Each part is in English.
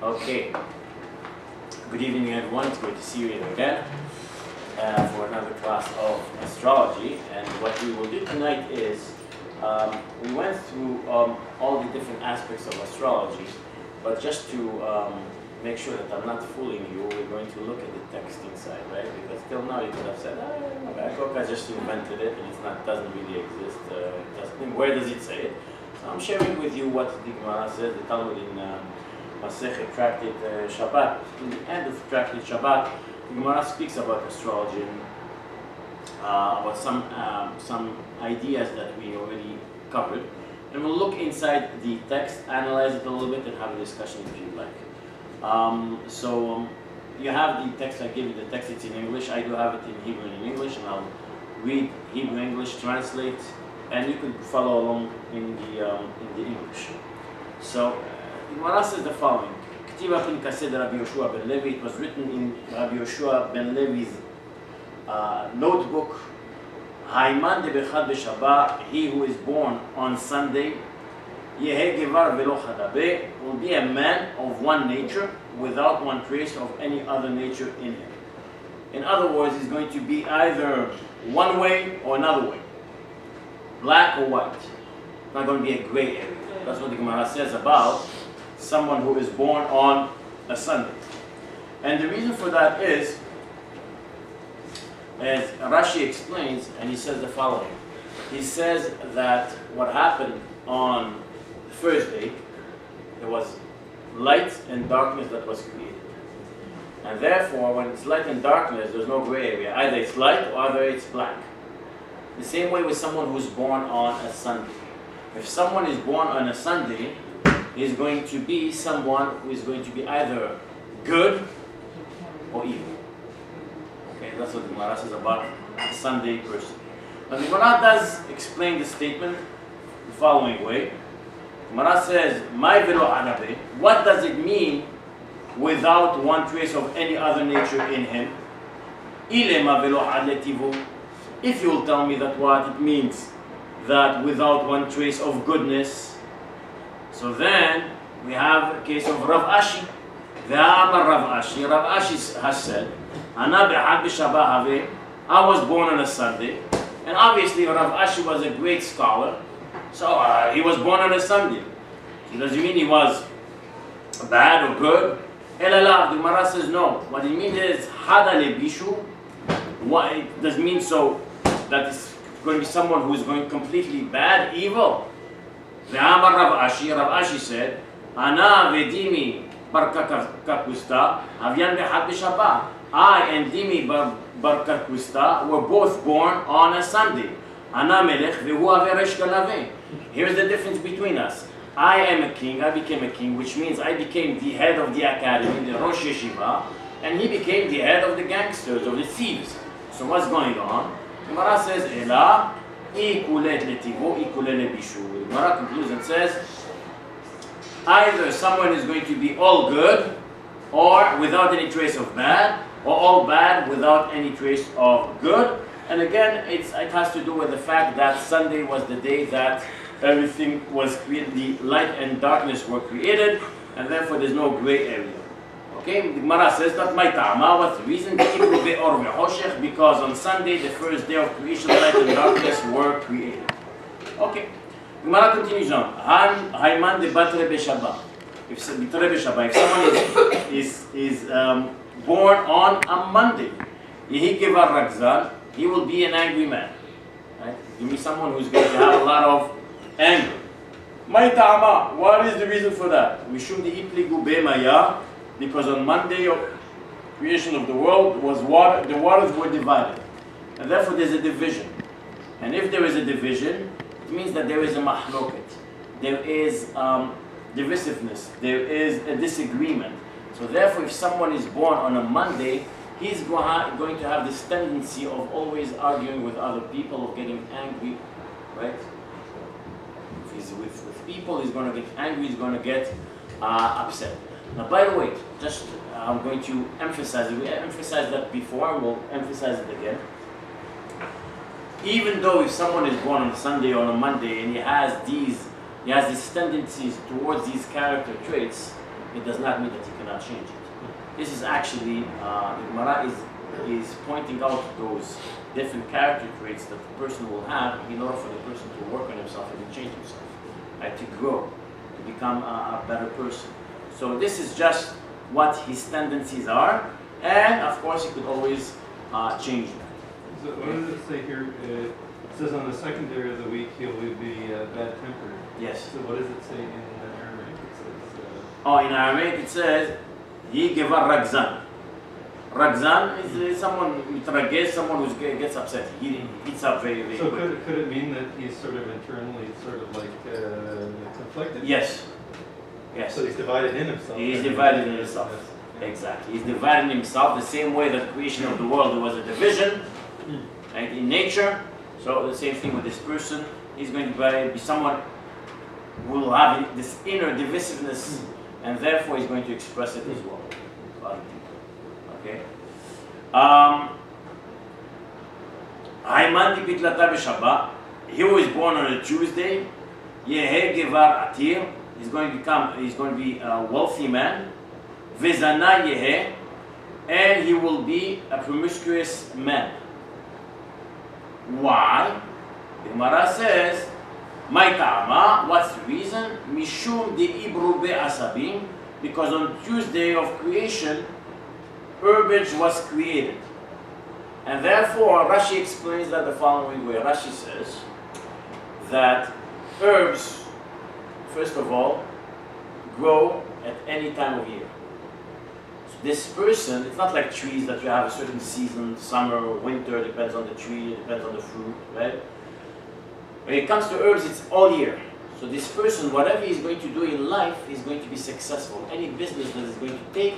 Okay. Good evening, everyone. It's great to see you again for another class of astrology. And what we will do tonight is we went through all the different aspects of astrology, but just to make sure that I'm not fooling you, we're going to look at the text inside, right? Because till now you could have said, Acoca just invented it and it doesn't really exist. Where does it say it? So I'm sharing with you what the Gemara says, the Talmud in Masechet Tractate Shabbat. In the end of Tractate Shabbat, the Gemara speaks about astrology and about some ideas that we already covered. And we'll look inside the text, analyze it a little bit, and have a discussion if you'd like. You have the text. I gave you the text. It's in English. I do have it in Hebrew and in English, and I'll read Hebrew, English, translate, and you can follow along in the English. So, Gemara says the following: K'tiva Pinkaseh Rabbi Yoshua ben Levi. It was written in Rabbi Yoshua ben Levi's notebook. Haiman de Bechad b'Shabbat. He who is born on Sunday. Yeheh Gevar velo Chadabe, will be a man of one nature without one trace of any other nature in him. In other words, he's going to be either one way or another way, black or white. It's not going to be a gray area. That's what the Gemara says about someone who is born on a Sunday. And the reason for that is, as Rashi explains, and he says the following. He says that what happened on first day, there was light and darkness that was created. And therefore, when it's light and darkness, there's no gray area. Either it's light or either it's black. The same way with someone who's born on a Sunday. If someone is born on a Sunday, he's going to be someone who is going to be either good or evil. Okay, that's what the Gemara says about a Sunday person. Now the Gemara does explain the statement the following way. Gemara says, "My velo anabe." What does it mean without one trace of any other nature in him? Ilema velo adletivu. If you'll tell me that what it means that without one trace of goodness, so then we have a case of Rav Ashi. Rav Ashi has said, "Ana be'ad b'Shabbat have." I was born on a Sunday, and obviously Rav Ashi was a great scholar. So he was born on a Sunday. So does it mean he was bad or good? Elala, the Gemara says no. What it means is hada lebishu. What it does mean so that it's going to be someone who is going completely bad, evil. Ve'amar Rav Ashi said, Ana ve'dimi bar kakusta havyan be'had b'Shabbat. I and Dimi bar kakusta were both born on a Sunday. Ana melech ve'hu averesh galaveh. Here's the difference between us. I am a king, I became a king, which means I became the head of the academy, the Rosh Yeshiva, and he became the head of the gangsters, of the thieves. So what's going on? Gemara says, Ela, ikulet letivo, ikulet lebishu. Gemara concludes and says, either someone is going to be all good, or without any trace of bad, or all bad without any trace of good. And again, it has to do with the fact that Sunday was the day that everything was created, the light and darkness were created, and therefore there's no gray area. Okay, the Gemara says that my ta'ama, what's the reason? Because on Sunday, the first day of creation, light and darkness were created. Okay, Gemara continues on. Haiman de batre b'Shabbat. If someone is born on a Monday, yehi kevar ragzal, he will be an angry man. Right? Give me someone who's going to have a lot of anger. My ta'ama, what is the reason for that? Mishum de ipligu be'maya, because on Monday of creation of the world was water, the waters were divided. And therefore there's a division. And if there is a division, it means that there is a mahloket. There is divisiveness. There is a disagreement. So therefore if someone is born on a Monday, he's going to have this tendency of always arguing with other people, of getting angry, right? If he's with people, he's going to get angry, he's going to get upset. Now, by the way, just I'm going to emphasize it. We emphasized that before, and we'll emphasize it again. Even though if someone is born on a Sunday or on a Monday and he has these tendencies towards these character traits, it does not mean that he cannot change it. This is actually, the Gemara is pointing out those different character traits that the person will have in order for the person to work on himself and to change himself, right? To grow, to become a better person. So this is just what his tendencies are, and of course he could always change them. So what does it say here? It says on the second day of the week he will be bad-tempered. Yes. So what does it say in Aramaic? It says. In Aramaic it says, "He gave a ragzan." Ragzan is someone mitragez, someone who gets upset. He eats up very, very So quick. could it mean that he's sort of internally conflicted? Yes. Yes. So he's divided in himself. He's divided in himself. Exactly. He's divided in himself the same way that creation of the world there was a division, right, in nature. So the same thing with this person. He's going to be someone who will have this inner divisiveness, and therefore he's going to express it as well. Okay. Ayman di Bitlata b'Shabbat. He was born on a Tuesday. Yeheh Gevar Atir. He's going to be a wealthy man. Vizana Yeheh. And he will be a promiscuous man. Why? The Gemara says, "My ta'ama." What's the reason? Mishum de'ibru be'asabim. Because on Tuesday of creation, herbage was created. And therefore, Rashi explains that the following way. Rashi says that herbs, first of all, grow at any time of year. So this person, it's not like trees that you have a certain season, summer or winter, depends on the tree, it depends on the fruit, right? When it comes to herbs, it's all year. So this person, whatever he's going to do in life, is going to be successful. Any business that is going to take,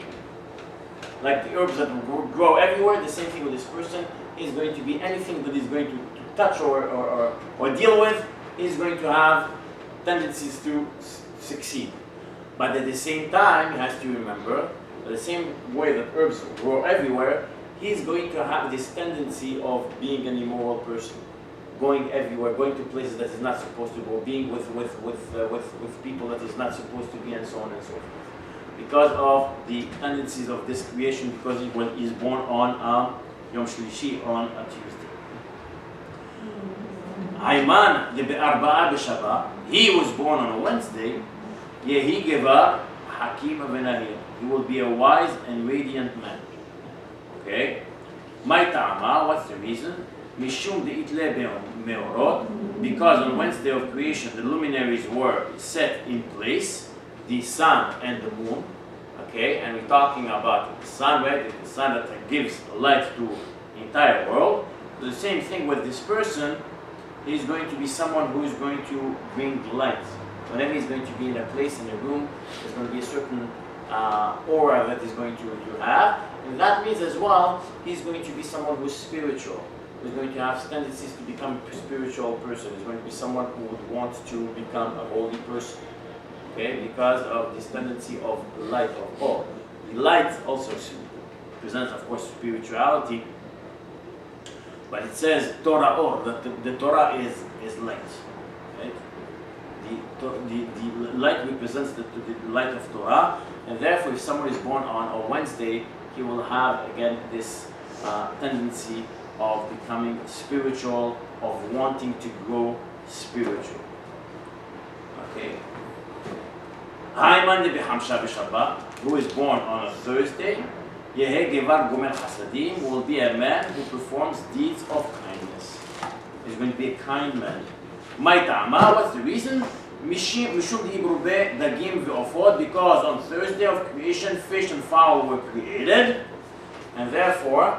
like the herbs that will grow everywhere, the same thing with this person is going to be anything that is going to touch or deal with is going to have tendencies to succeed. But at the same time, he has to remember that the same way that herbs grow everywhere, he's going to have this tendency of being an immoral person, going everywhere, going to places that he's not supposed to go, being with people that he's not supposed to be, and so on and so forth. Because of the tendencies of this creation, because he's born on Yom Shlishi, on a Tuesday. Ayman the Be'arba'a b'Shabbat, he was born on a Wednesday. Yehi Gevar Hakim Venahir. He will be a wise and radiant man. Okay? My ta'ama, what's the reason? Mishum de'itle me'orot. Because on Wednesday of creation, the luminaries were set in place. The sun and the moon, okay, and we're talking about the sun, right? The sun that gives light to the entire world. So the same thing with this person. He's going to be someone who is going to bring light. Whenever he's going to be in a place, in a room, there's going to be a certain aura that he's going to have, and that means as well he's going to be someone who's spiritual. Who's going to have tendencies to become a spiritual person. He's going to be someone who would want to become a holy person. Okay, because of this tendency of light of all. The light also presents, of course, spirituality, but it says Torah or, that the Torah is light. Right? The light represents the light of Torah, and therefore if someone is born on a Wednesday, he will have again this tendency of becoming spiritual, of wanting to grow spiritual. Okay. Ayman the Bihamsha b'Shabbat, who is born on a Thursday, Yeheh Gevar Gomer Hasadim, will be a man who performs deeds of kindness. He's going to be a kind man. My ta'ama, what's the reason? Mishum Ibrube Dagim Ve'ofod, because on Thursday of creation, fish and fowl were created, and therefore,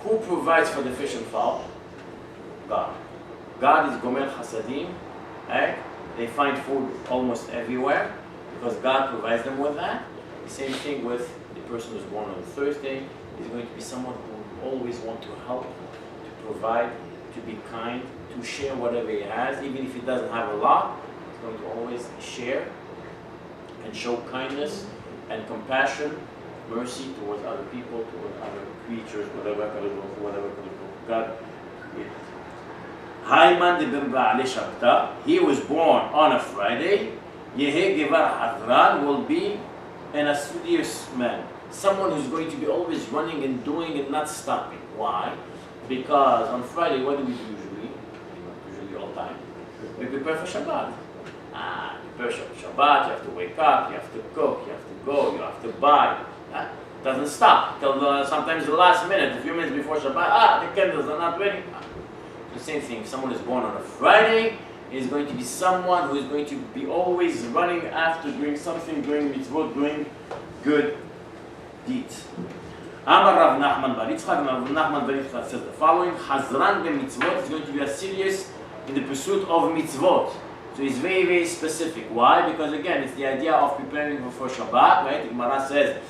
who provides for the fish and fowl? God. God is Gomer Hasadim, right? They find food almost everywhere, because God provides them with that. The same thing with the person who's born on Thursday. He's going to be someone who will always want to help, to provide, to be kind, to share whatever he has, even if he doesn't have a lot. He's going to always share and show kindness and compassion, mercy towards other people, towards other creatures, whatever God created. Hayman de Ben Ba'ale Shabta, he was born on a Friday. Yeheh Gevar Hadran will be and a studious man. Someone who's going to be always running and doing and not stopping. Why? Because on Friday, what do we do usually? Usually all the time. We prepare for Shabbat. Prepare for Shabbat, you have to wake up, you have to cook, you have to go, you have to buy. Doesn't stop till sometimes the last minute, a few minutes before Shabbat. The candles are not ready. The same thing. If someone is born on a Friday, is going to be someone who is going to be always running after doing something, doing mitzvot, doing good deeds. Amar Rav Nachman bar Yitzchak, Rav Nachman bar Yitzchak says the following: Hazran b'mitzvot is going to be a serious in the pursuit of mitzvot. So he's very, very specific. Why? Because again, it's the idea of preparing for Shabbat, right? The Gemara says,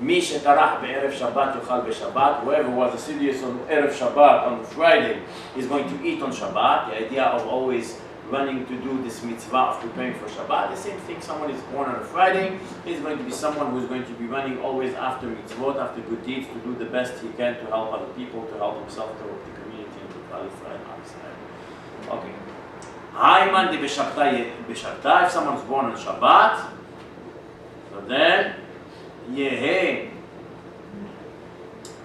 Mi shetarach be'erev Shabbat yochal be'Shabbat. Whoever was assiduous on Erev Shabbat on Friday is going to eat on Shabbat. The idea of always running to do this mitzvah of preparing for Shabbat. The same thing, someone is born on a Friday, is going to be someone who is going to be running always after mitzvot, after good deeds, to do the best he can to help other people, to help himself, to help the community, and to qualify Israel. Okay. Haiman de b'Shabtai, if someone is born on Shabbat, so then, Yehe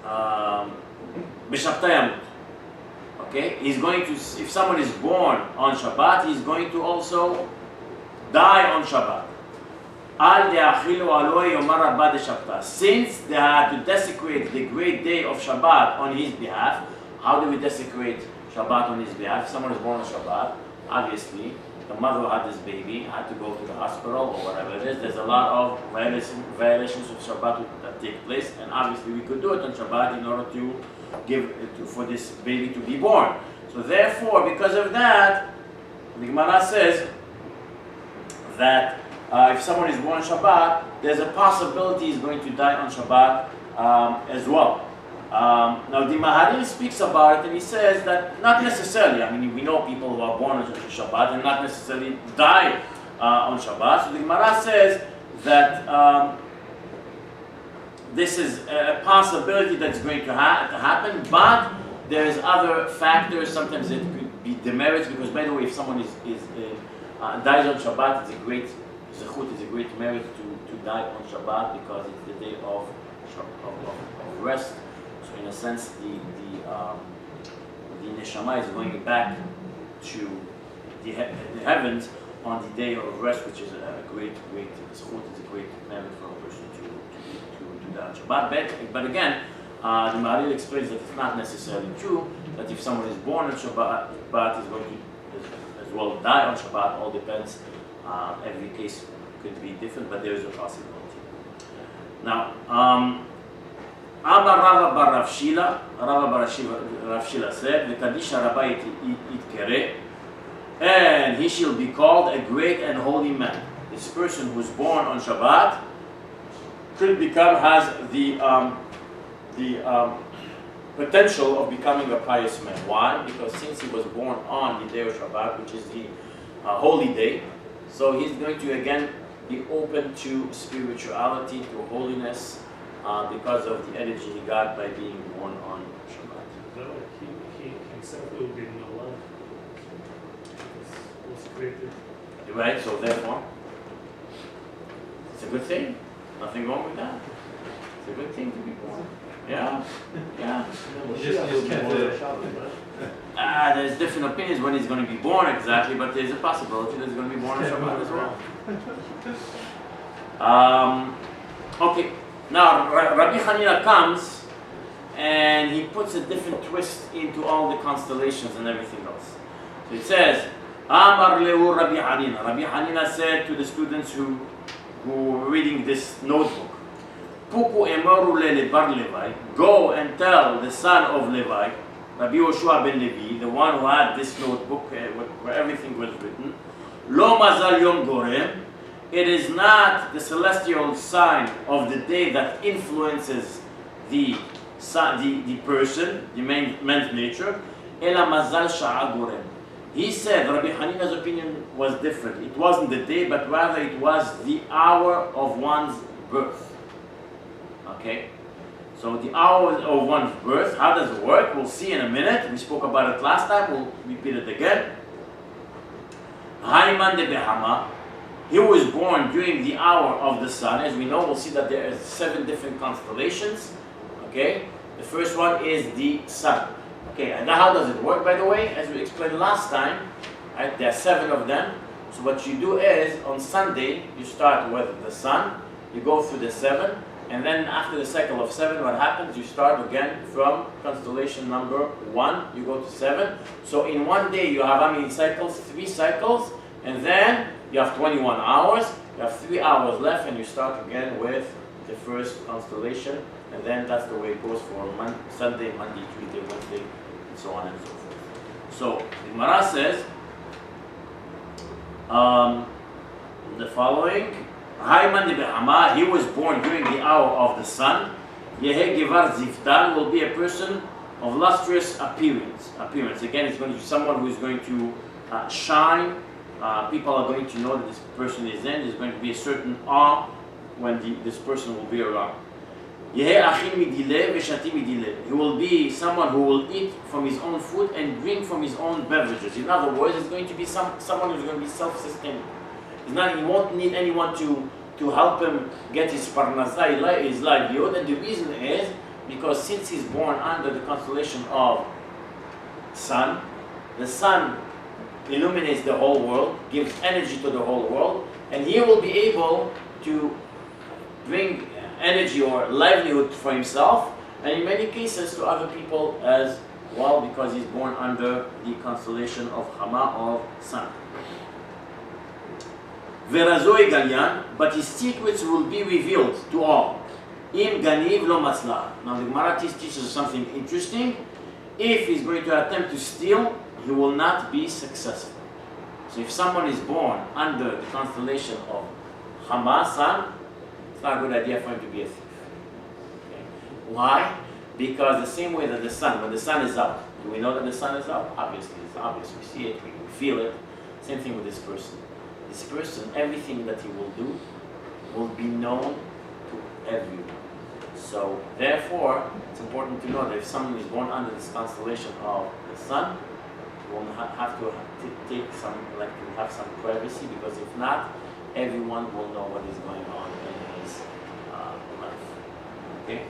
b'Shabtai Yamut. Okay, he's going to, if someone is born on Shabbat, he's going to also die on Shabbat. Al de'achilu aloi yomar rabba de Shabbat. Since they had to desecrate the great day of Shabbat on his behalf, how do we desecrate Shabbat on his behalf? If someone is born on Shabbat, obviously, the mother who had this baby had to go to the hospital or whatever it is. There's a lot of violations of Shabbat that take place, and obviously we could do it on Shabbat in order to for this baby to be born. So therefore, because of that, the Gemara says that if someone is born on Shabbat, there's a possibility he's going to die on Shabbat as well. Now the Maharil speaks about it, and he says that not necessarily. I mean, we know people who are born on Shabbat and not necessarily die on Shabbat. So the Gemara says that this is a possibility that's going to happen, but there's other factors. Sometimes it could be demerits, because by the way, if someone dies on Shabbat, it's a great zechut, it's a great merit to die on Shabbat, because it's the day of rest. So in a sense, the neshama is going back to the heavens on the day of rest, which is a great zechut, it's a great merit for a person to do that on Shabbat. But again, the Maharil explains that it's not necessarily true, that if someone is born on Shabbat, is going to as well die on Shabbat. All depends. Every case could be different, but there is a possibility. Now, Amar Rava bar Rav Shila, Rav Shila said, "V'kadisha Rabba yitkere, and he shall be called a great and holy man." This person who is born on Shabbat has the potential of becoming a pious man. Why? Because since he was born on the day of Shabbat, which is the holy day, so he's going to again be open to spirituality, to holiness, because of the energy he got by being born on Shabbat. No, he himself will be no love. Was created. Right, so therefore, it's a good thing. Nothing wrong with that. It's a good thing to be born. Yeah. There's different opinions when he's going to be born exactly, but there's a possibility that he's going to be born on Shabbat as well. Okay, now Rabbi Hanina comes and he puts a different twist into all the constellations and everything else. So it says, Amar Lehu Rabbi Hanina. Rabbi Hanina said to the students who were reading this notebook, Puku emaru lebar Levi, go and tell the son of Levi, Rabbi Yoshua ben Levi, the one who had this notebook where everything was written, Lo mazal yom gorem, it is not the celestial sign of the day that influences the person, the man's nature, ela mazal sha'a gorem. He said, Rabbi Hanina's opinion was different. It wasn't the day, but rather it was the hour of one's birth. Okay? So the hour of one's birth, how does it work? We'll see in a minute. We spoke about it last time. We'll repeat it again. Haiman de Behama. he was born during the hour of the sun. As we know, we'll see that there are 7 different constellations. Okay, the first one is the sun. Okay, and now how does it work, by the way? As we explained last time, right, there are 7 of them. So what you do is, on Sunday, you start with the sun, you go through the 7, and then after the cycle of 7, what happens? You start again from constellation number 1, you go to 7. So in one day, you have how many cycles? 3 cycles, and then you have 21 hours, you have 3 hours left, and you start again with the first constellation, and then that's the way it goes for Sunday, Monday, Tuesday, Wednesday, and so on and so forth. So the Gemara says the following: he was born during the hour of the sun. Yehe Givar Ziftan will be a person of lustrous appearance. Again, it's going to be someone who is going to shine. People are going to know that this person is in. There's going to be a certain awe when this person will be around. He will be someone who will eat from his own food and drink from his own beverages. In other words, it's going to be someone who's going to be self-sustaining. He won't need anyone to help him get his parnasa, his livelihood. And the reason is because since he's born under the constellation of sun, the sun illuminates the whole world, gives energy to the whole world, and he will be able to bring energy or livelihood for himself, and in many cases to other people as well, because he's born under the constellation of Hama, of sun. Verazoi Galyan, but his secrets will be revealed to all. Im Ganiv lo Masla. Now the Gemara teaches us something interesting. If he's going to attempt to steal, he will not be successful. So if someone is born under the constellation of Hama, sun, it's not a good idea for him to be a thief. Okay. Why? Because the same way that the sun, when the sun is up, do we know that the sun is up? Obviously, it's obvious. We see it, we feel it. Same thing with this person. This person, everything that he will do will be known to everyone. So therefore, it's important to know that if someone is born under this constellation of the sun, he will have to take some, like to have some privacy, because if not, everyone will know what is going on in his life. Okay.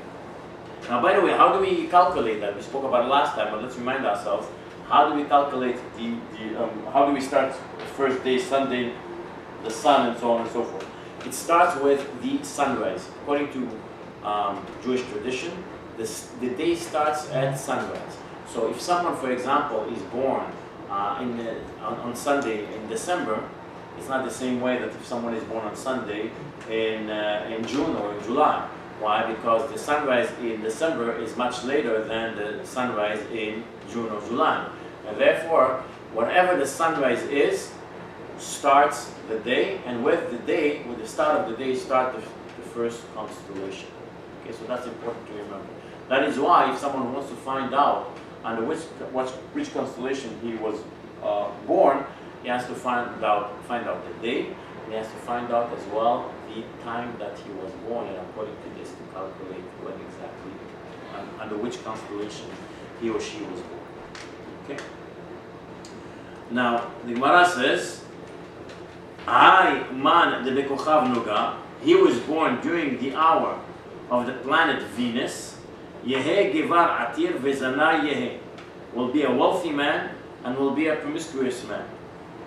Now, by the way, how do we calculate that? We spoke about it last time, but let's remind ourselves. How do we calculate how do we start the first day, Sunday, the sun, and so on and so forth? It starts with the sunrise. According to Jewish tradition, the day starts at sunrise. So if someone, for example, is born on Sunday in December, it's not the same way that if someone is born on Sunday in June or in July. Why? Because the sunrise in December is much later than the sunrise in June or July. And therefore, whatever the sunrise is, starts the day, and with the start of the day, start the first constellation. Okay, so that's important to remember. That is why if someone wants to find out under which constellation he was born, he has to find out the day, and he has to find out as well the time that he was born, and according to this to calculate when exactly, under which constellation he or she was born. Okay. Now the Gemara says, "I man de bekochav noga." He was born during the hour of the planet Venus. Yehe gevar atir vezana yehe, will be a wealthy man and will be a promiscuous man.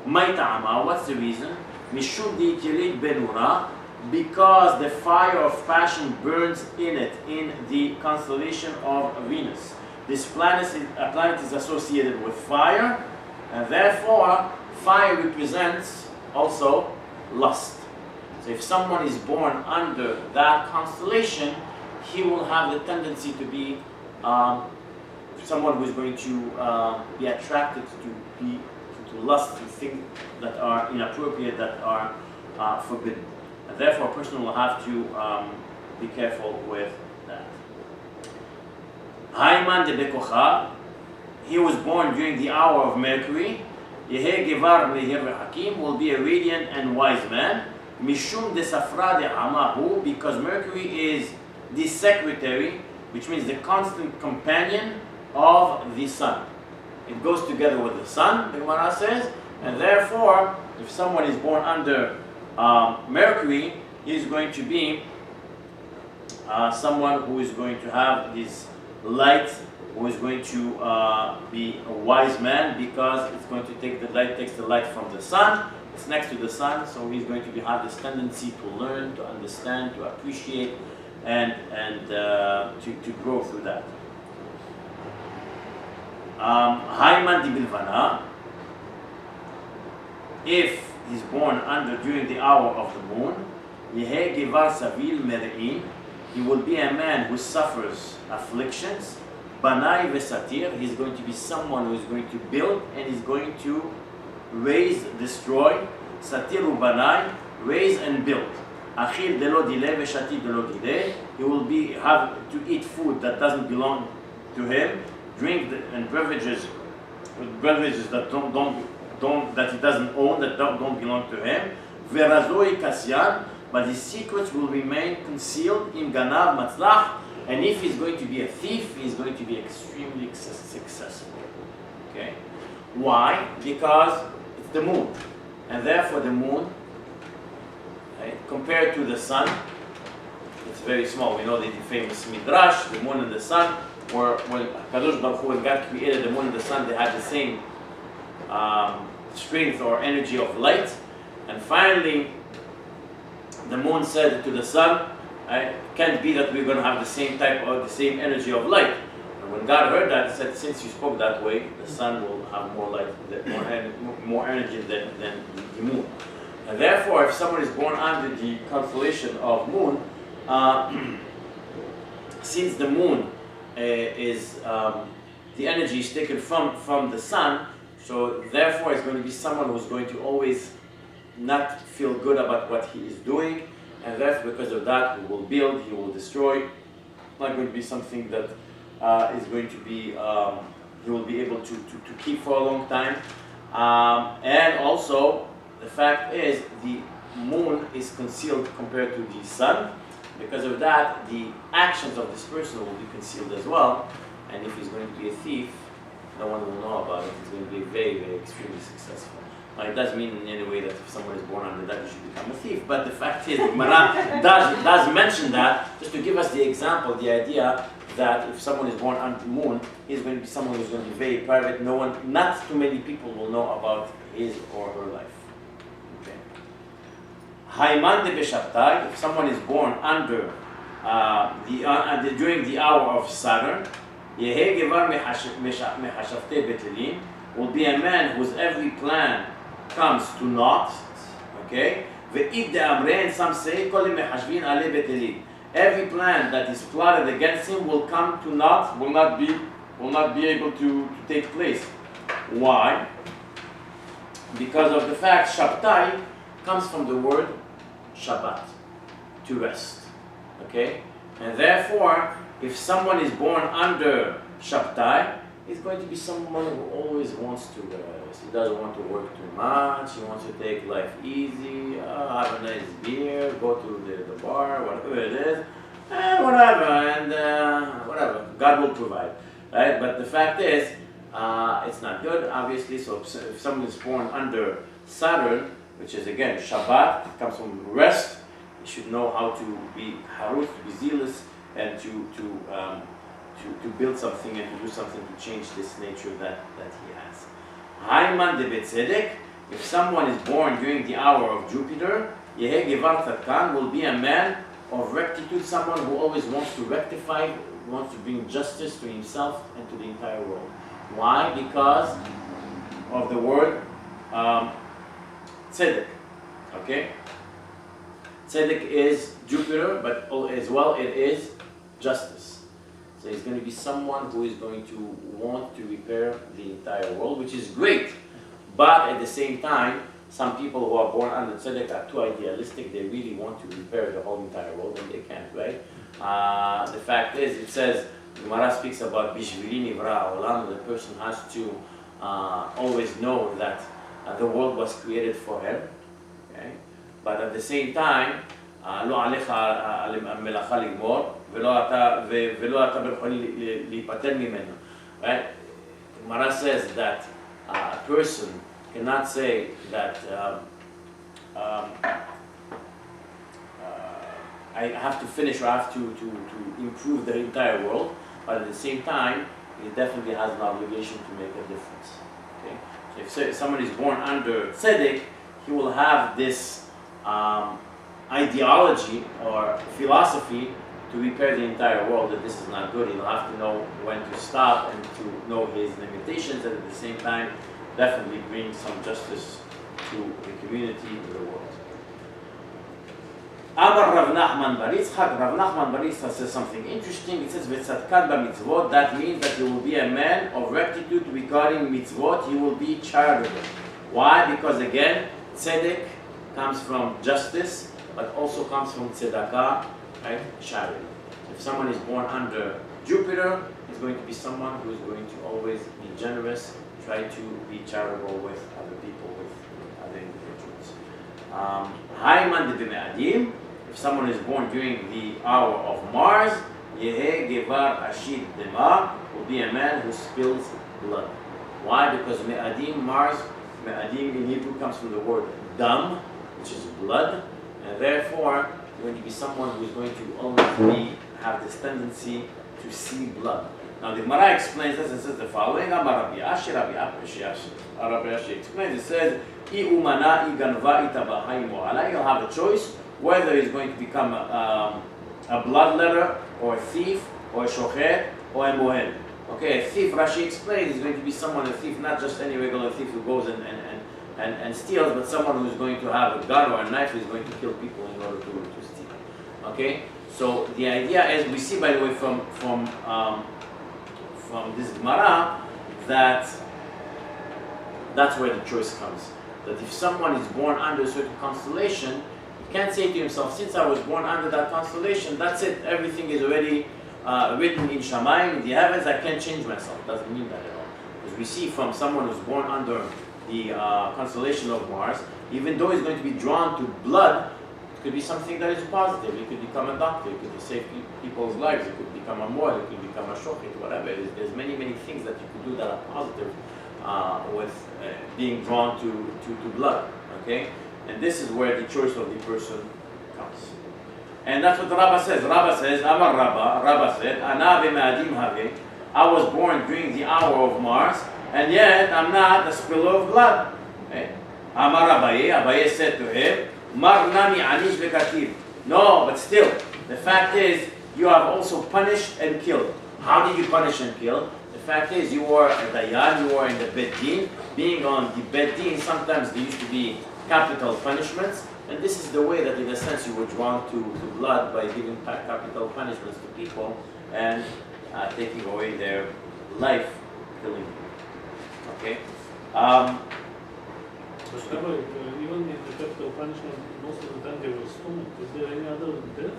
Maita'ama, what's the reason? Mishum di yirid benura, because the fire of passion burns in the constellation of Venus. This planet is associated with fire, and therefore fire represents also lust. So if someone is born under that constellation, he will have the tendency to be someone who is going to be attracted to lust, to things that are inappropriate, that are forbidden. And therefore a person will have to be careful with that. Haiman de Bekocha, he was born during the hour of Mercury. Yehe Gevar Mehir Hakim, will be a radiant and wise man. Mishum de Safra de Amahu, because Mercury is the secretary, which means the constant companion of the sun. It goes together with the sun, the Gemara says, and therefore, if someone is born under Mercury is going to be someone who is going to have this light, who is going to be a wise man, because it's going to take the light, takes the light from the sun. It's next to the sun, so he's going to have this tendency to learn, to understand, to appreciate, and to grow through that. Hayman di Bilvana, if he's born during the hour of the moon, Yehe Givar Savil Mer'in, he will be a man who suffers afflictions. Banai Vesatir, he's going to be someone who is going to build and is going to raise, destroy. Satiru Banai, raise and build. Akhir Delo Dile Veshati Delo Dile, he will have to eat food that doesn't belong to him, drink and beverages that that he doesn't own, that don't belong to him. Verazoi Kasyan, but his secrets will remain concealed in Ganav Matzlach, and if he's going to be a thief, he's going to be extremely successful. Okay? Why? Because it's the moon, and therefore the moon, right, compared to the sun, it's very small. We know the famous Midrash, the moon and the sun, where when Kadosh Baruch Hu and God created the moon and the sun, they had the same strength or energy of light, and finally the moon said to the sun, it can't be that we're going to have the same type or the same energy of light. And when God heard that, he said, since you spoke that way, the sun will have more light, more energy than the moon. And therefore, if someone is born under the constellation of moon, since the moon is the energy is taken from the sun, so therefore it's going to be someone who's going to always not feel good about what he is doing, and therefore because of that he will build, he will destroy. Not going to be something that is going to be he will be able to keep for a long time. And also the fact is the moon is concealed compared to the sun. Because of that, the actions of this person will be concealed as well. And if he's going to be a thief, no one will know about it. He's going to be very, very extremely successful. Now, it doesn't mean in any way that if someone is born under that, he should become a thief. But the fact is, Gemara does mention that, just to give us the example, the idea that if someone is born under the moon, he's going to be someone who's going to be very private. Not too many people will know about his or her life. Okay. Hayman de Beshabtai, if someone is born under during the hour of Saturn, Yehe Gevar Mehashavte Betelin, will be a man whose every plan comes to naught. Okay? Ve'id de Amrein, some say, Kol Mehashvin Ale Betelin. Every plan that is plotted against him will come to naught, will not be able to take place. Why? Because of the fact Shabtai comes from the word Shabbat, to rest. Okay? And therefore, if someone is born under Shabtai, he's going to be someone who always wants to rest. He doesn't want to work too much. He wants to take life easy, have a nice beer, go to the bar, whatever it is, and whatever, and whatever. God will provide, right? But the fact is, it's not good, obviously. So if someone is born under Saturn, which is again Shabbat, it comes from rest, he should know how to be harut, to be zealous, and to build something and to do something to change this nature that he has. Hayman de Betzedek, if someone is born during the hour of Jupiter, Yehe Gevar Tzadkan, will be a man of rectitude, someone who always wants to rectify, wants to bring justice to himself and to the entire world. Why? Because of the word Tzedek. Okay? Tzedek is Jupiter, but as well it is justice. So he's going to be someone who is going to want to repair the entire world, which is great. But at the same time, some people who are born under Tzedek are too idealistic. They really want to repair the whole entire world, and they can't, right? The fact is, it says, Gemara speaks about Bishvili Nivra Olam, the person has to always know that the world was created for him. Okay? But at the same time, לא עליך המלאכה לגמור, ולא אתה יכול להיפטר ממנו. Right? Gemara says that a person cannot say that I have to finish or I have to improve the entire world, but at the same time, he definitely has an obligation to make a difference. Okay? So if someone is born under tzedek, he will have this ideology or philosophy to repair the entire world, that this is not good. He'll have to know when to stop and to know his limitations, and at the same time definitely bring some justice to the community, to the world. Amar Rav Nachman bar Yitzchak. Rav Nachman bar Yitzchak says something interesting. It says, "V'tzadkan b'mitzvot." That means that he will be a man of rectitude regarding mitzvot. He will be charitable. Why? Because again, tzedek comes from justice, but also comes from tzedakah, right? Charity. If someone is born under Jupiter, he's going to be someone who is going to always be generous, try to be charitable with other people, with other individuals. Hayman de Me'adim. If someone is born during the hour of Mars, Yehe Gevar Ashid Dema, will be a man who spills blood. Why? Because Me'adim, Mars, Me'adim in Hebrew comes from the word dam, which is blood, and therefore you're going to be someone who is going to always have this tendency to see blood. Now the Gemara explains this and says the following: Rabbi Ashi explains, it says, you'll have a choice whether he's going to become a bloodletter, or a thief, or a shochet, or a mohen. Okay, a thief, Rashi explains, is going to be someone, a thief, not just any regular thief who goes and steals, but someone who's going to have a gun or a knife who's going to kill people in order to steal. Okay, so the idea is, we see, by the way, from this Gemara, that that's where the choice comes. That if someone is born under a certain constellation, he can't say to himself, since I was born under that constellation, that's it, everything is already written in Shamayim, in the heavens, I can't change myself. It doesn't mean that at all. Because we see from someone who's born under the constellation of Mars, even though he's going to be drawn to blood, it could be something that is positive. He could become a doctor, he could save people's lives, he could become a moor, he could become a shochet, whatever. There's many things that you could do that are positive with being drawn to blood. Okay? And this is where the choice of the person comes. And that's what the Rabbah says. Rabbah says, Amar Rabbah, Rabbah said, Ana b'ma'adim have. I was born during the hour of Mars, and yet I'm not a spiller of blood. Okay? Amar Abaye, Abaye said to him, Mar nami anish v'kativ. No, but still, the fact is, you have also punished and killed. How did you punish and kill? The fact is, you were a dayan, you were in the bed din. Being on the bed din, sometimes there used to be capital punishments, and this is the way that, in a sense, you were drawn to blood by giving capital punishments to people and taking away their life, killing them. Okay? But even in the capital punishment, most of the time they were stoned. Is there any other death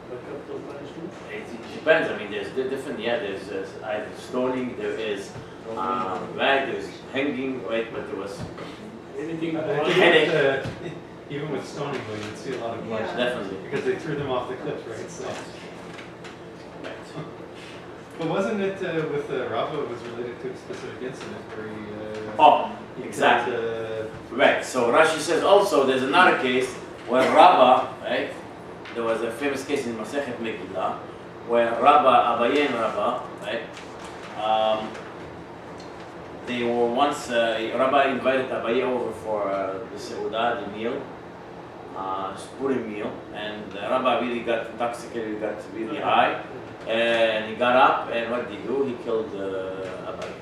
by capital punishment? It depends. I mean, there's different. Yeah, there's either stoning, there is right, there's hanging, right? But there was Anything? headache. Even with stoning, though, you would see a lot of blood. Yeah. Definitely. Because they threw them off the cliff, right? So. Right. But wasn't it with Rabbah, it was related to a specific incident where he... Oh, exactly. Right. So Rashi says also there's another case where Rabbah, right? There was a famous case in Masechet Megillah where Rabbah, Abaye and Rabbah, right? They were once, Rabbah invited Abaye over for the Seudah, the meal, Purim meal, and Rabbah really got intoxicated, he got really high, and he got up, and what did he do? He killed Abaye.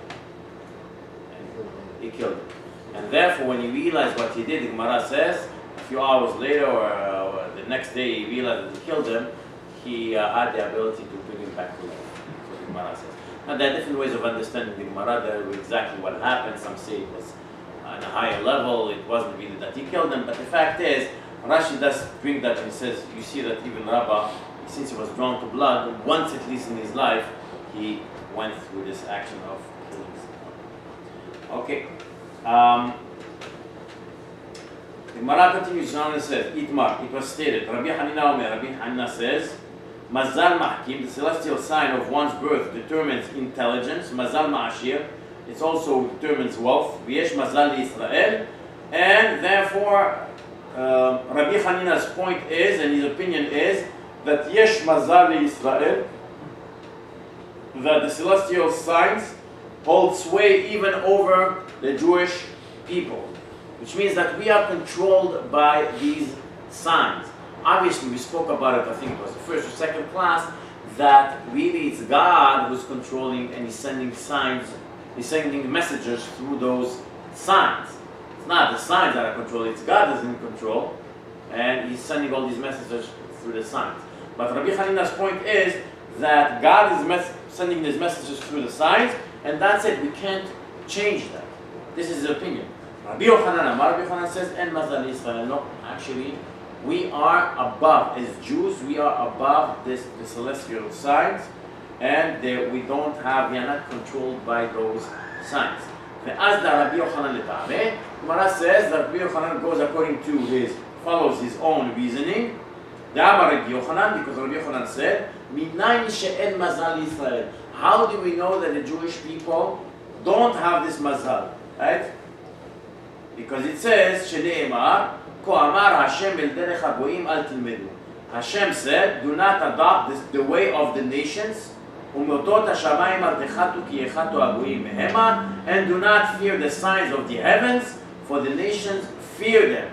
He killed him. And therefore, when he realized what he did, the Gemara says, a few hours later or the next day, he realized that he killed him, he had the ability to bring him back to life. That's what the Gemara says. Now, there are different ways of understanding the Gemara. There are exactly what happened. Some say it was on a higher level, it wasn't really that he killed them, but the fact is, Rashi does bring that and he says, you see that even Rabbah, since he was drawn to blood, once at least in his life, he went through this action of killing someone. Okay. The Gemara continues on and says, Itmar, it was stated, Rabbi Hanina Omer, Rabbi Hanina says, Mazal Mahkim, the celestial sign of one's birth determines intelligence. Mazal Ma'ashir, it also determines wealth. V'yesh Mazal Israel, and therefore Rabbi Hanina's point is, and his opinion is, that yesh mazal Israel, that the celestial signs hold sway even over the Jewish people, which means that we are controlled by these signs. Obviously, we spoke about it, I think it was the first or second class, that really it's God who's controlling and he's sending signs, he's sending messages through those signs. It's not the signs that are controlling, it's God that's in control, and he's sending all these messages through the signs. But Rabbi Hanina's point is that God is sending these messages through the signs, and that's it, we can't change that. This is his opinion. Rabbi Yochanan says, En mazal Israel. No, actually, we are above, as Jews, we are above the celestial signs, and we are not controlled by those signs. As the Rabbi Yochanan Letame, Gemara says that Rabbi Yochanan goes follows his own reasoning. The Amar Rabbi Yochanan, because Rabbi Yochanan said, Minayin she'en mazal Israel. How do we know that the Jewish people don't have this mazal? Right? Because it says, Shene'emar, Ko amar Hashem el derech hagoyim al tilmedu. Hashem said, do not adopt the way of the nations, umotot hashamayim al techatu ki yechatu hagoyim mehema, and do not fear the signs of the heavens, for the nations fear them.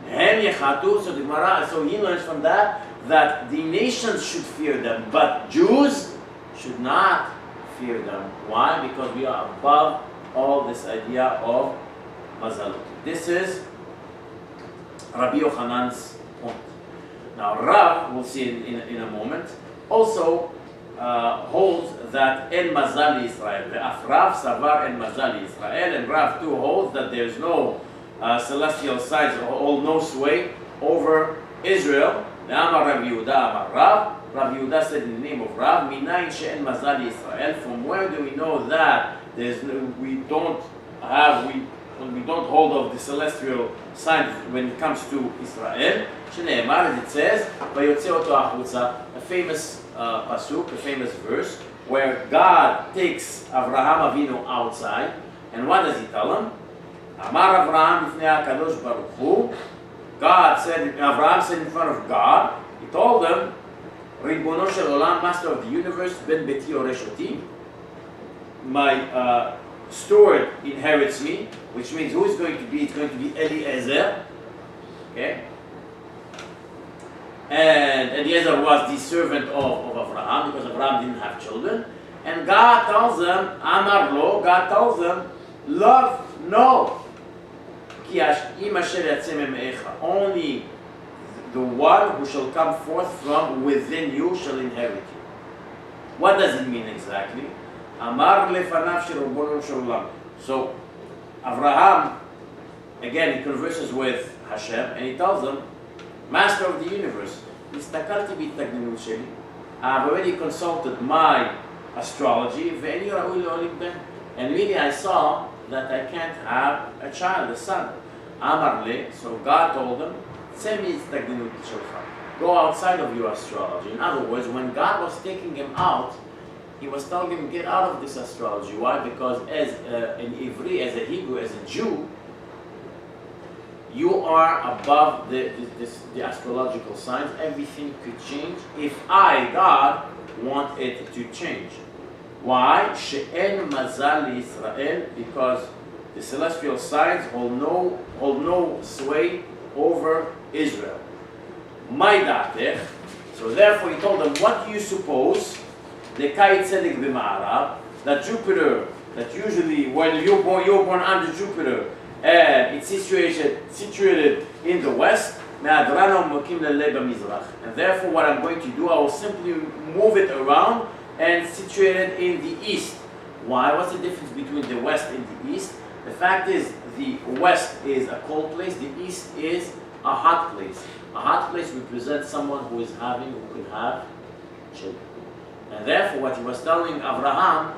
Hem yechatu, so he learns from that the nations should fear them, but Jews should not fear them. Why? Because we are above all this idea of mazalot. This is Rabbi Yochanan's point. Now Rav, we'll see in a moment, also holds that En Mazal Israel. Rav Savar En Mazal Israel, and Rav too holds that there's no celestial signs or no sway over Israel. Amar Rav Yehuda Amar Rav. Rav Yehuda said in the name of Rav, Minayin she'en Mazal Israel. From where do we know that we don't hold of the celestial signs when it comes to Israel? Shneimar, as it says, Vayotze oto achutza, a famous pasuk, a famous verse, where God takes Avraham Avinu outside, and what does he tell him? Amar Avraham b'fnei HaKadosh Baruch Hu. Avraham said in front of God, he told him, Ribono shel olam, master of the universe, ben beti yoresh oti, my steward inherits me, which means who is going to be? It's going to be Eliezer. Okay? And Eliezer was the servant of Abraham, because Abraham didn't have children. And God tells them, Amar lo, God tells them, love, no. Only the one who shall come forth from within you shall inherit you. What does it mean exactly? Amar lefanav shel shalom. So Avraham, again, he converses with Hashem, and he tells them, Master of the universe, I've already consulted my astrology, and really I saw that I can't have a child, a son. Amar le, so God told them, go outside of your astrology. In other words, when God was taking him out, he was telling him, get out of this astrology. Why? Because as an Ivri, as a Hebrew, as a Jew, you are above the astrological signs. Everything could change if I, God, want it to change. Why? She'en mazal Israel, because the celestial signs hold no sway over Israel. My datech. So therefore he told them, what do you suppose? The Kai Tzedek b'Ma'arav, that Jupiter, that usually when you're born under Jupiter, and it's situated in the west, and therefore what I'm going to do, I will simply move it around and situate it in the east. Why? What's the difference between the west and the east? The fact is, the west is a cold place, the east is a hot place. A hot place represents someone who could have children. And therefore what he was telling Abraham,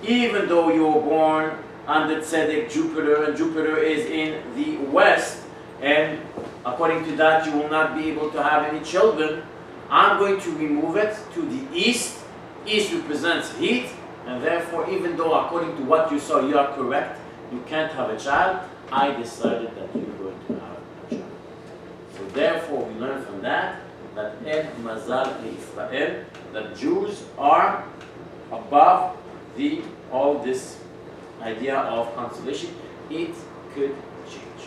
even though you were born under Tzedek, Jupiter, and Jupiter is in the west, and according to that you will not be able to have any children, I'm going to remove it to the east. East represents heat, and therefore even though according to what you saw you are correct, you can't have a child, I decided that you're going to have a child. So therefore we learn from that that En Mazal Israel, that Jews are above all this idea of consolation. It could change.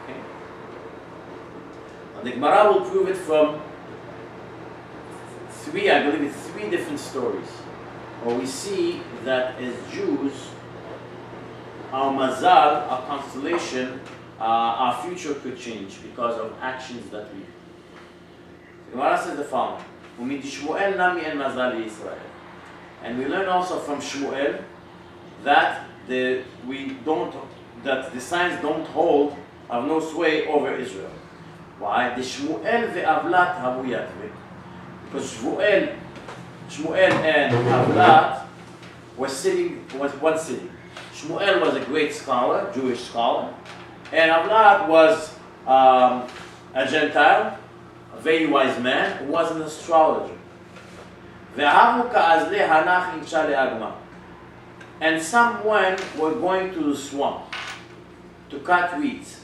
Okay? And the Gemara will prove it from three different stories, where we see that as Jews, our mazal, our constellation, our future could change because of actions that we do. The Gemara says the following: "Umid nami en mazal Israel," and we learn also from Shmuel that the signs don't hold, have no sway over Israel. Why? The Shmuel ve'avlat havu yatveh. Because Shmuel and Avlat was one sitting. Shmuel was a great scholar, Jewish scholar, and Avlat was a Gentile, a very wise man who was an astrologer. And someone were going to the swamp to cut weeds.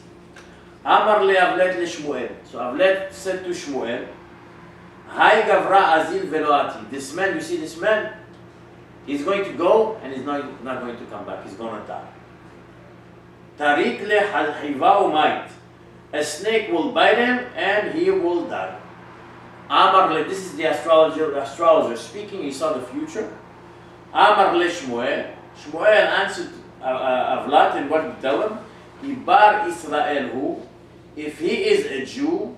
Amar le Avlet le Shmuel. So Avlet said to Shmuel, Hai Gavra Azil Veloati. This man, you see this man? He's going to go and he's not going to come back. He's going to die. Tarik le Hivau Mait. A snake will bite him and he will die. Amar le, this is the astrologer speaking, he saw the future. Amar le Shmuel. Shmuel answered Avlat, and what did he tell him? Ibar Israel hu. If he is a Jew,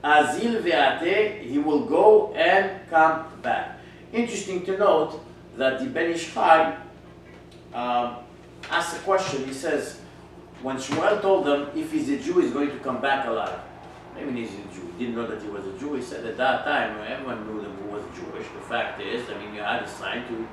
Azil ve'ateh, he will go and come back. Interesting to note that the Ben Ish Chai asked a question. He says, when Shmuel told them if he's a Jew, he's going to come back alive. Maybe he's a Jew. He didn't know that he was a Jew. He said at that time, everyone knew that he was Jewish. The fact is, you had a sign to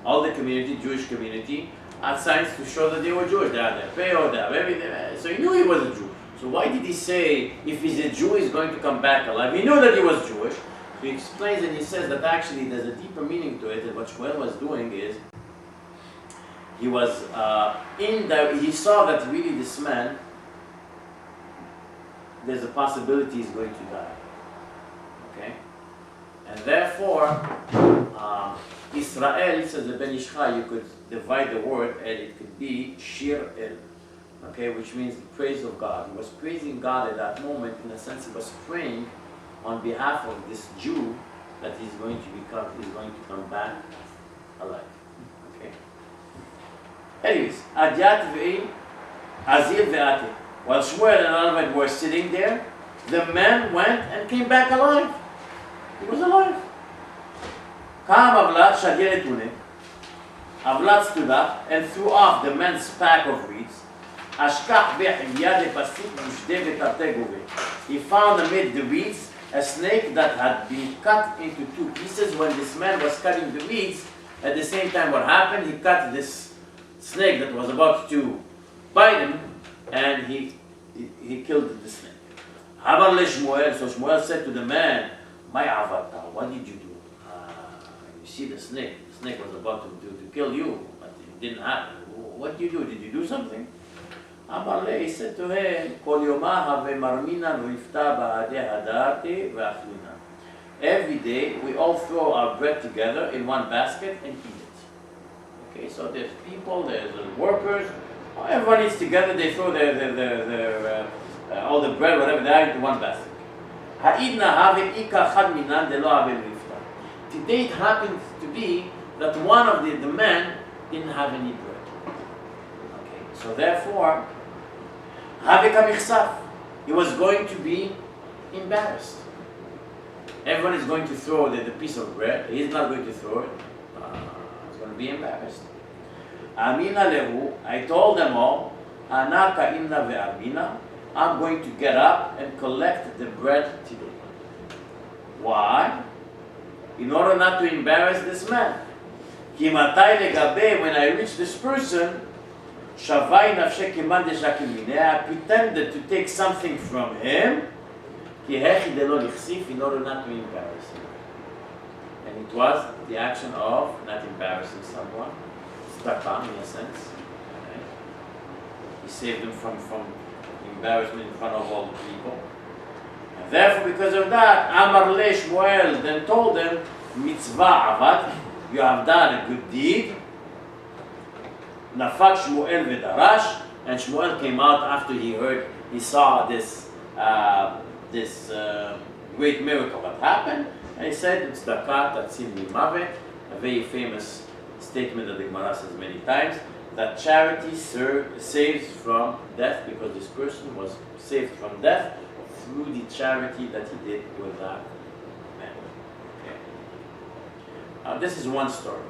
all the community, Jewish community, had signs to show that they were Jewish. They had their payot, they had everything. So he knew he was a Jew. So why did he say, if he's a Jew, he's going to come back alive? He knew that he was Jewish. So he explains and he says that actually there's a deeper meaning to it, and what Shmuel was doing is, he was he saw that really this man, there's a possibility he's going to die. Okay? And therefore, Israel, says the Ben Ish Chai, you could divide the word and it could be Shir El. Okay, which means the praise of God. He was praising God at that moment. In a sense, he was praying on behalf of this Jew that he's going to come back alive. Okay. Anyways, Adyat ve'i Azil ve'ate. While Shmuel and Avlat were sitting there, the man went and came back alive. He was alive. Kam Avlat shadir etune. Avlat stood up and threw off the man's pack of reeds. He found amid the reeds a snake that had been cut into two pieces. When this man was cutting the reeds, at the same time what happened, he cut this snake that was about to bite him, and he killed the snake. So Shmuel said to the man, "My avatar, what did you do? You see the snake was about to kill you, but it didn't happen. What did you do? Did you do something?" He said to him, every day we all throw our bread together in one basket and eat it. Okay, so there's people, there's workers, everyone eats together, they throw their all the bread, whatever they are, into one basket. Today it happened to be that one of the men didn't have any bread. Okay, so therefore, he was going to be embarrassed. Everyone is going to throw the piece of bread. He's not going to throw it. He's going to be embarrassed. Amina lehu, I told them all, Anaka inna ve'amina, I'm going to get up and collect the bread today. Why? In order not to embarrass this man. Kimatai legabe, when I reach this person, Shavai nafshe kiman de I pretended to take something from him, in order not to embarrass him. And it was the action of not embarrassing someone, tzedakah in a sense. Okay? He saved them from embarrassment in front of all the people. And Therefore, because of that, Amar le Shmuel then told him, Mitzvah avad, you have done a good deed. Nafak Shmuel v'darash, and Shmuel came out after he saw this great miracle that happened, and he said, it's Tzedakah tatzil mimavet, a very famous statement that the Gemara says many times, that charity saves from death, because this person was saved from death through the charity that he did with that man. Okay. This is one story.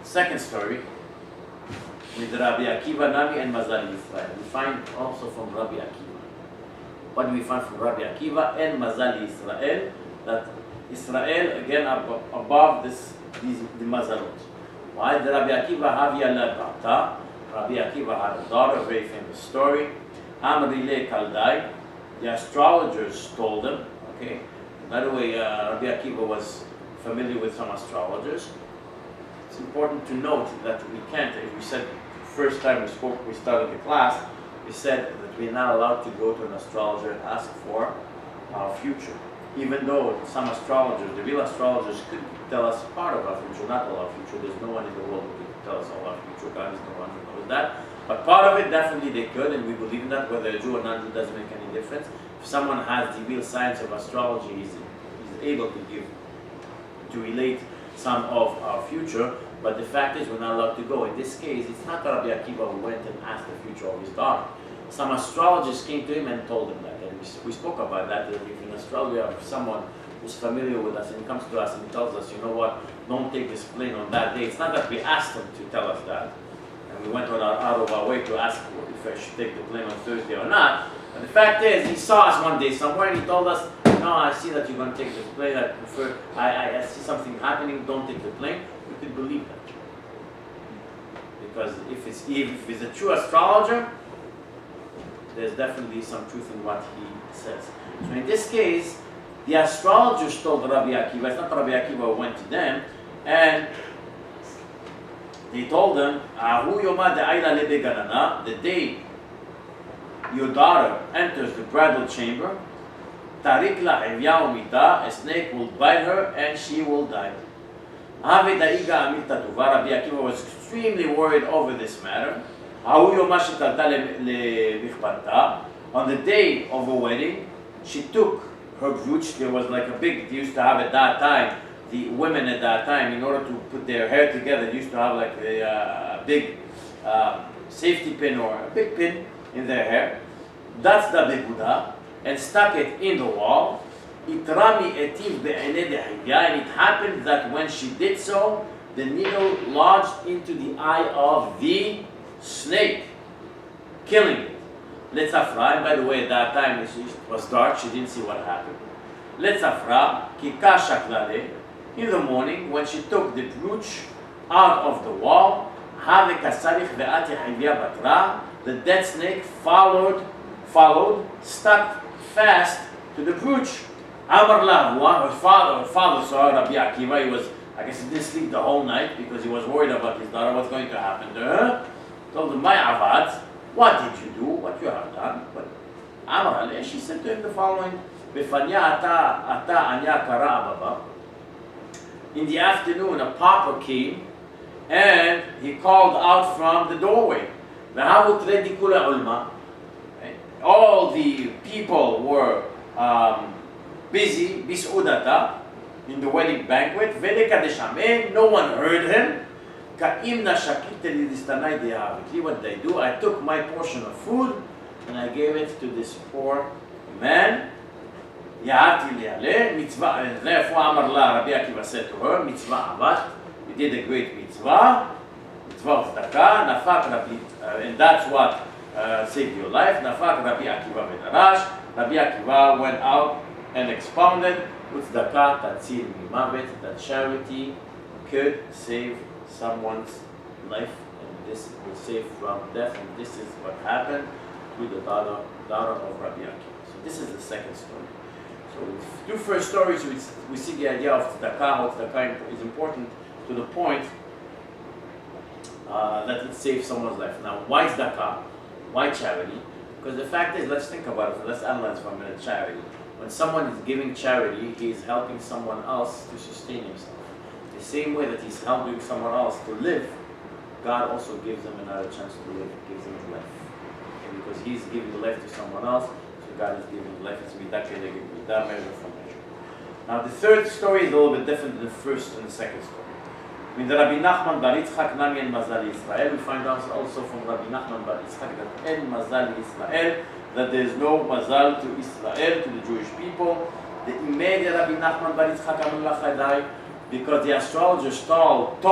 Second story, with Rabbi Akiva Nami and Mazal Yisrael. We find also from Rabbi Akiva. What do we find from Rabbi Akiva and Mazal Yisrael? That Israel, again, above the Mazalot. Why? The Rabbi Akiva Havia Labata. Rabbi Akiva had a daughter, a very famous story. Amrile Kaldai. The astrologers told him. Okay. By the way, Rabbi Akiva was familiar with some astrologers. It's important to note that we can't, as we said first time we started the class, we said that we're not allowed to go to an astrologer and ask for our future. Even though some astrologers, the real astrologers, could tell us part of our future, not all our future. There's no one in the world who could tell us all our future. God is the one who knows that. But part of it, definitely they could, and we believe in that. Whether a Jew or non-Jew doesn't make any difference. If someone has the real science of astrology, he's able to relate some of our future. But the fact is, we're not allowed to go. In this case, it's not Rabbi Akiva who went and asked the future of his daughter. Some astrologers came to him and told him that. And we spoke about that if in Australia, if someone who's familiar with us and comes to us and tells us, you know what, don't take this plane on that day. It's not that we asked him to tell us that. And we went out of our way to ask if I should take the plane on Thursday or not. But the fact is, he saw us one day somewhere and he told us, no, I see that you're going to take the plane. I see something happening, don't take the plane. We could believe that. Because if it's a true astrologer, there's definitely some truth in what he says. So in this case, the astrologers told Rabbi Akiva, it's not Rabbi Akiva who went to them, and they told them, the day your daughter enters the bridal chamber, a snake will bite her and she will die. Rabbi Akiva was extremely worried over this matter. On the day of her wedding, she took her brooch. There was like they used to have at that time, the women at that time, in order to put their hair together, they used to have like a big safety pin or a big pin in their hair. That's the beguda, and stuck it in the wall. And it happened that when she did so, the needle lodged into the eye of the snake, killing it. Letzafra, and by the way, at that time it was dark, she didn't see what happened. Letzafra, kikashaklale, in the morning, when she took the brooch out of the wall, the dead snake followed, stuck fast to the brooch. Amar lahu, her father saw Rabbi Akiva. He was, I guess he didn't sleep the whole night because he was worried about his daughter, what's going to happen to her. Told him, my avad, what did you do? What you have done? But Amar aleh, she said to him the following, in the afternoon, a pauper came and he called out from the doorway. All the people were busy, bisudata, in the wedding banquet. No one heard him. What did I do? I took my portion of food and I gave it to this poor man. Therefore, Amar la, Rabbi Akiva said to her, mitzvah avat, you did a great mitzvah, mitzvah of tzedakah, nafak Rabbi, and that's what saved your life. Nafak Rabbi Akiva v'darash. Rabbi Akiva went out and expounded with tzedakah tatzil mimavet, that charity could save someone's life, and this will save from death, and this is what happened to the daughter of Rabbi Akiva. So this is the second story. So with two first stories, we see the idea of tzedakah, how tzedakah is important to the point that it saves someone's life. Now, why tzedakah? Why charity? Because the fact is, let's think about it. Let's analyze for a minute charity. When someone is giving charity, he is helping someone else to sustain himself. The same way that he's helping someone else to live, God also gives them another chance to live, gives them life. And because he's giving life to someone else, so God is giving life. It's that measure for measure. Now the third story is a little bit different than the first and the second story. In the Rabbi Nachman bar Yitzchak Nami en Mazal Yisrael, we find out also from Rabbi Nachman bar Yitzchak that en Mazal Yisrael, that there is no Mazal to Israel, to the Jewish people. The Imei de Rabbi Nachman bar Yitzchak Amar Chadai, because the astrologers told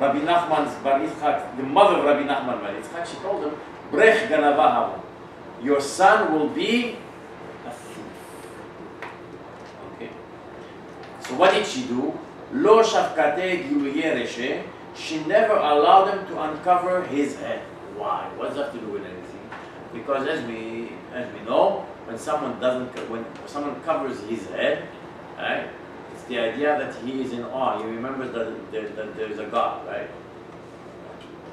Rabbi Nachman bar Yitzchak, the mother of Rabbi Nachman bar Yitzchak, she told him, Brech Ganavahav, your son will be a thief. Okay. So what did she do? Lo shafkate giluye reshe. She never allowed him to uncover his head. Why? What does that have to do with anything? Because as we know, when someone covers his head, right? It's the idea that he is in awe. He remembers that there is a God, right?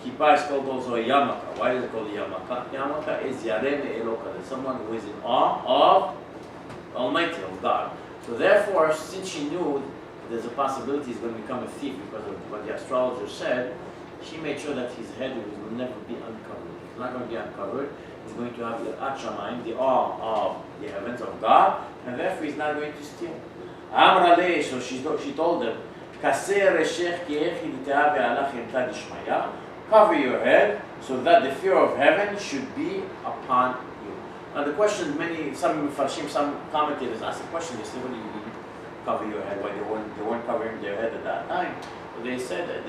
Kippah is called also a yarmulke. Why is it called a yarmulke? Yarmulke is yareh me'eloka. There's someone who is in awe of Almighty, of God. So therefore, since she knew there's a possibility he's going to become a thief because of what the astrologer said, she made sure that his head will never be uncovered. It's not going to be uncovered. He's going to have the Achamayim, the awe of the heavens of God, and therefore he's not going to steal. Amrale, so she told them, cover your head so that the fear of heaven should be upon you. Now the question, some commentators ask the question, they say, what do you mean? Cover your head, why they weren't covering their head at that time. But they said that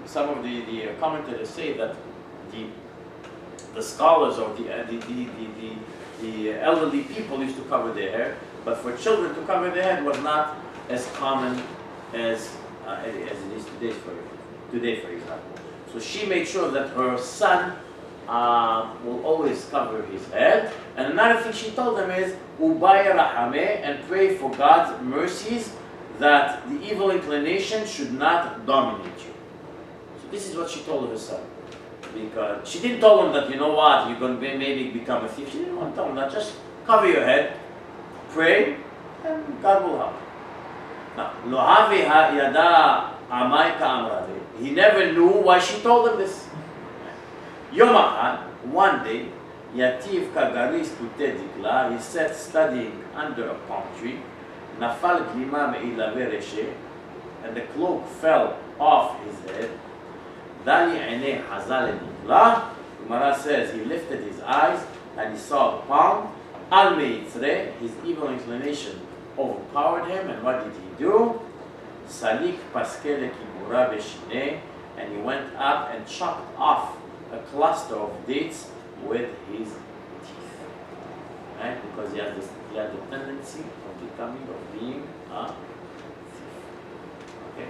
some of the commentators say that the scholars or the elderly people used to cover their hair, but for children to cover their head was not as common as it is today, for example. So she made sure that her son will always cover his head. And another thing she told them is, Ubaya Rahame, and pray for God's mercies that the evil inclination should not dominate you. So this is what she told her son. Because she didn't tell him that, you know what, you're going to maybe become a thief. She didn't want to tell him that. Just cover your head, pray, and God will help. Now, Lohavi Yada Amai Ka'amrave. He never knew why she told him this. Yom Ahad, one day, Yativ Kagaris Tutedikla, he sat studying under a palm tree, Nafal Glima Me'ilave Reshe, and the cloak fell off his head. Dali Ene Hazal Dikla, Gemara says he lifted his eyes and he saw the palm. Al Meitzre, his evil inclination overpowered him, and what did he do? Salik Paskele Kibura Beshine, and he went up and chopped off a cluster of dates with his teeth, right? Because he had the tendency of being a thief. Okay,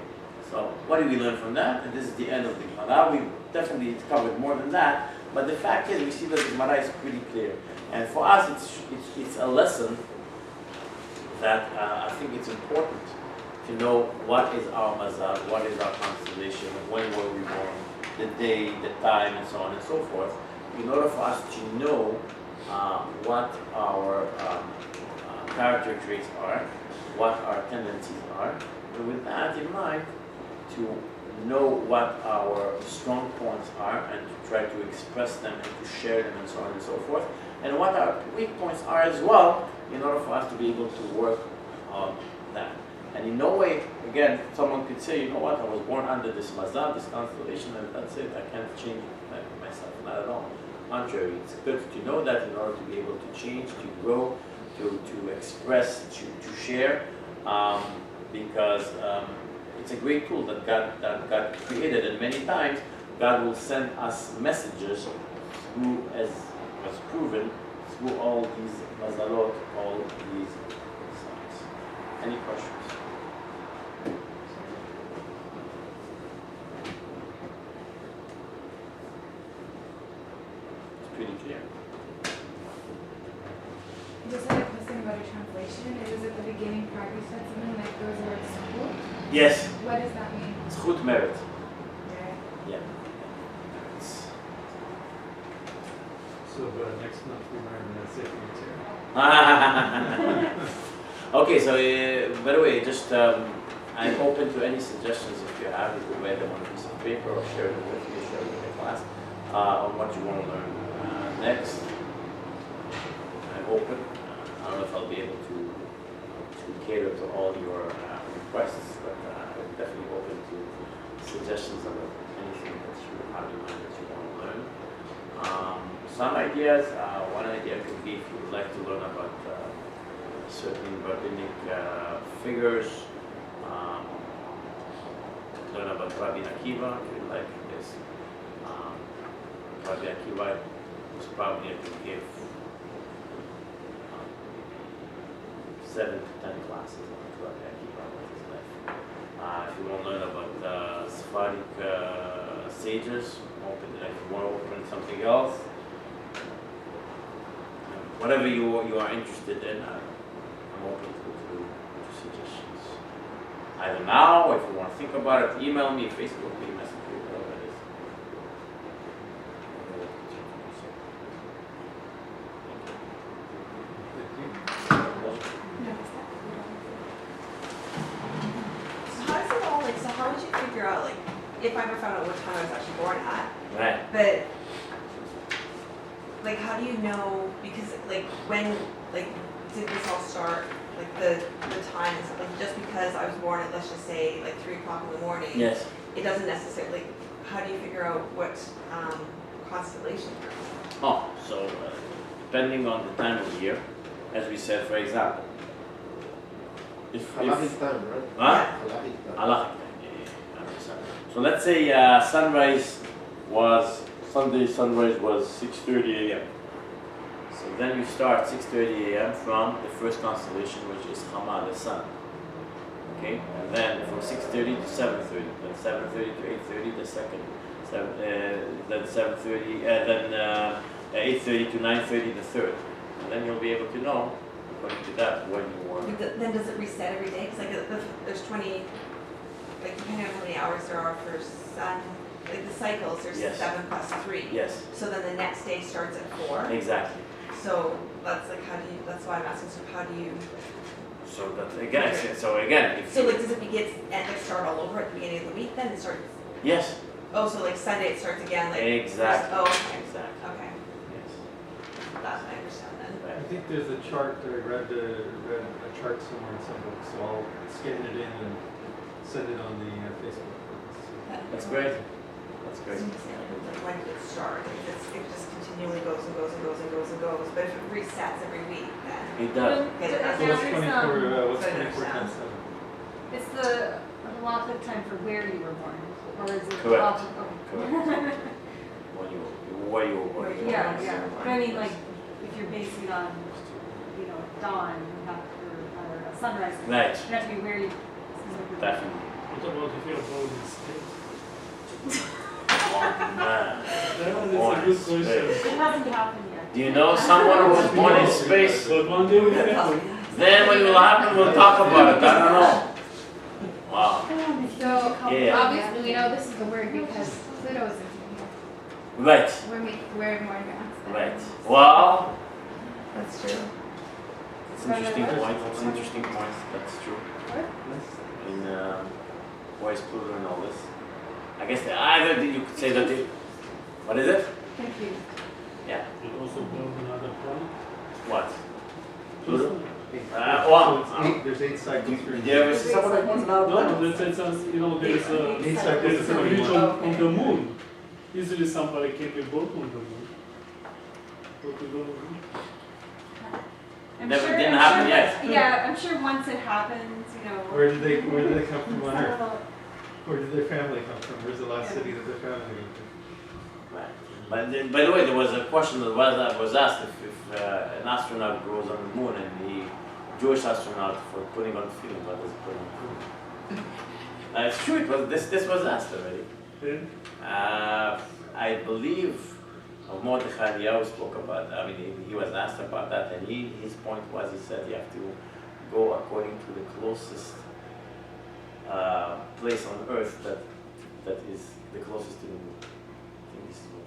so what do we learn from that? And this is the end of the Gemara. We definitely covered more than that, but the fact is, we see that the Gemara is pretty clear, and for us, it's a lesson that I think it's important to know what is our mazal, what is our constellation, when were we born, the day, the time, and so on and so forth, in order for us to know what our character traits are, what our tendencies are, and with that in mind, to know what our strong points are and to try to express them and to share them and so on and so forth, and what our weak points are as well, in order for us to be able to work on that. And in no way, again, someone could say, you know what, I was born under this mazal, this constellation, and that's it, I can't change myself, not at all. Contrary, it's good to know that in order to be able to change, to grow, to express, to share, because it's a great tool that God created, and many times God will send us messages through, as was proven, through all these mazalot, all these signs. Any questions? Pretty clear. Just had a question about a translation. It was at the beginning part you said something like those words zchut. Yes. What does that mean? Zchut merit. Merit. Yeah. So next month we learn safety material. Okay, so by the way, just I'm open to any suggestions if you have. You could write them on a piece of paper or share them with me, share them with the class on what you want to learn next. I'm open. I don't know if I'll be able to cater to all your requests, but I'm definitely open to suggestions about anything that you have in mind that you want to learn. Some ideas. One idea could be if you would like to learn about certain rabbinic figures, learn about Rabbi Akiva, if you like this. Rabbi Akiva was probably able to give 7 to 10 classes on Rabbi Akiva with his life. If you want to learn about Sephardic sages, open, if you want to open something else, whatever you are interested in, I'm open to suggestions. Either now, or if you want to think about it, email me, Facebook me, message me, whatever it is. So how does it all, like, so how would you figure out, like, if I ever found out what time I was actually born at, Right. but, like, how do you know, because, like, when, like, did this all start, like, the time is, like, just because I was born at, let's just say, like, 3 o'clock in the morning, Yes. it doesn't necessarily, like, how do you figure out what constellation you're in? Oh, so depending on the time of year, as we said, for example, if Halachic time, right? huh? Halachic time. Allah. Yeah, 100%. So let's say Sunday sunrise was 6:30 a.m. So then you start 6:30 a.m. from the first constellation, which is Chama, the sun. Okay, and then from 6:30 to 7:30, then 7:30 to 8:30, the second, then 7:30, then 8:30 to 9:30, the third, and then you'll be able to know, according to that, when you were. Then does it reset every day? Because, like, there's 20, like, depending on how many hours there are for sun, like the cycles, there's Yes. 7 plus 3. Yes, So then the next day starts at 4. exactly. So that's like, how do you, that's why I'm asking, so how do you, So that again, if so you, like, does it begin, and like start all over at the beginning of the week then? It starts, yes, oh, so like Sunday it starts again, like. exactly, Oh, okay, exactly, okay, yes. that I understand then. I Right. think there's a chart, I read a chart somewhere in some book, so I'll scan it in and send it on the Facebook. That's great. That's great. Like, when did it start? Like, it just continually goes and goes and goes and goes and goes, but if it resets every week, then. It does. Okay, So that's- what's There's, 24, what's so I 24 times understand. 7? It's the allotted time for where you were born, or is it? Correct. allotted- Correct. When you where you were born. Yeah, yeah, but I mean, like, if you're basing it on, dawn, you have, or sunrise. Right. You have to be where you. Definitely. What about if you're born in space? Oh, man. That one Born is a in good space. question. It hasn't happened yet. Do you know someone who was born in space? But one day will happen. Then when it will happen, we'll talk about it. I don't know. Wow. So, Yeah. obviously, we know this is the word because Pluto's in here. Right. We're more advanced. Right. Well, That's true. it's an interesting point. It's an interesting point. That's true. In why is Pluto and all this? I guess either you could say that what is it? Confused. Yeah. It also born another planet. What? Pluto? So Well, it's 8, there's 8 cycles. did you ever see someone that was not a No, planet? let's say there's a Eight cycles there's is a bridge 21. on the moon. Easily somebody can be born on the moon. What we don't do. Never didn't happen yet. Yeah, I'm sure once it happens, Where did they come from on Earth? Where did their family come from? Where's the last city that their family went to? Right. But then, by the way, there was a question that was asked if an astronaut goes on the moon and the Jewish astronaut for putting on film, what does it put on film? It's true. It was this was asked already. Then I believe Mordechai Eliyahu spoke about. I mean, he was asked about that, and his point was he said you have to go according to the closest place on Earth that is the closest to the moon. I think this is what